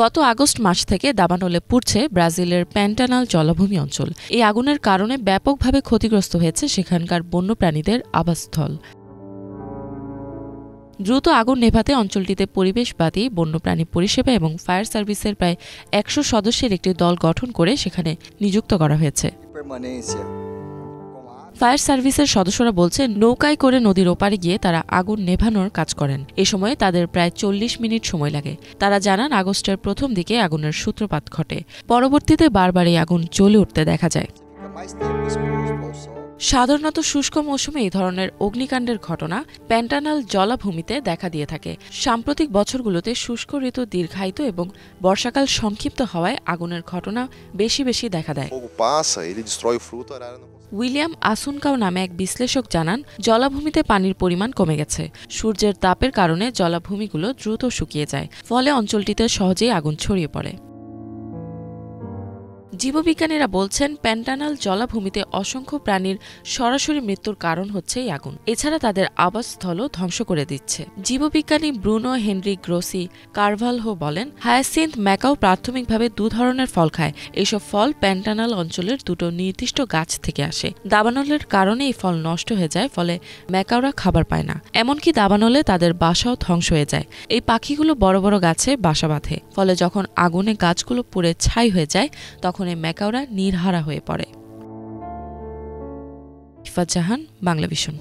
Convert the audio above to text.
গত আগস্ট মাস থেকে দাবানলে পুড়ছে ব্রাজিলের প্যান্টানাল জলাভূমি অঞ্চল। এই আগুনের কারণে ব্যাপকভাবে ক্ষতিগ্রস্ত হয়েছে সেখানকার বন্যপ্রাণীদের আবাসস্থল। দ্রুত আগুন নেভাতে অঞ্চলটিতে পরিবেশবাদী, বন্যপ্রাণী পরিষেবা এবং ফায়ার সার্ভিসের প্রায় ১০০ সদস্যের একটি দল গঠন করে সেখানে নিযুক্ত করা হয়েছে। ফায়ার সার্ভিসের সদস্যরা বলছেন, নৌকায় করে নদীর ওপারে গিয়ে তারা আগুন নেভানোর কাজ করেন। এ সময় তাদের প্রায় ৪০ মিনিট সময় লাগে। তারা জানান, আগস্টের প্রথম দিকে আগুনের সূত্রপাত ঘটে, পরবর্তীতে বারবার এই আগুন জ্বলে উঠতে দেখা যায়। সাধারণত শুষ্ক মৌসুমে এই ধরনের অগ্নিকাণ্ডের ঘটনা প্যান্টানাল জলাভূমিতে দেখা দিয়ে থাকে। সাম্প্রতিক বছরগুলোতে শুষ্ক ঋতু দীর্ঘায়িত এবং বর্ষাকাল সংক্ষিপ্ত হওয়ায় আগুনের ঘটনা বেশি বেশি দেখা দেয়। উইলিয়াম আসুনকাও নামে এক বিশ্লেষক জানান, জলাভূমিতে পানির পরিমাণ কমে গেছে। সূর্যের তাপের কারণে জলাভূমিগুলো দ্রুত শুকিয়ে যায়, ফলে অঞ্চলটিতে সহজেই আগুন ছড়িয়ে পড়ে। জীববিজ্ঞানীরা বলছেন, প্যান্টানাল জলাভূমিতে অসংখ্য প্রাণীর সরাসরি মৃত্যুর কারণ হচ্ছে এই আগুন। এছাড়া তাদের আবাসস্থলও ধ্বংস করে দিচ্ছে। জীববিজ্ঞানী ব্রুনো হেনরি গ্রোসি কারভালহো বলেন, হায়াসিন্থ ম্যাকাও প্রাথমিকভাবে ২ ধরনের ফল খায়। এইসব ফল প্যান্টানাল অঞ্চলের ২টো নির্দিষ্ট গাছ থেকে আসে। দাবানলের কারণে এই ফল নষ্ট হয়ে যায়, ফলে ম্যাকাওরা খাবার পায় না। এমনকি দাবানলে তাদের বাসাও ধ্বংস হয়ে যায়। এই পাখিগুলো বড় বড় গাছে বাসা বাঁধে, ফলে যখন আগুনে গাছগুলো পুড়ে ছাই হয়ে যায় তখন এই ম্যাকাওরা নির্হারা হয়ে পড়ে। ইফাত জাহান, বাংলাভিশন।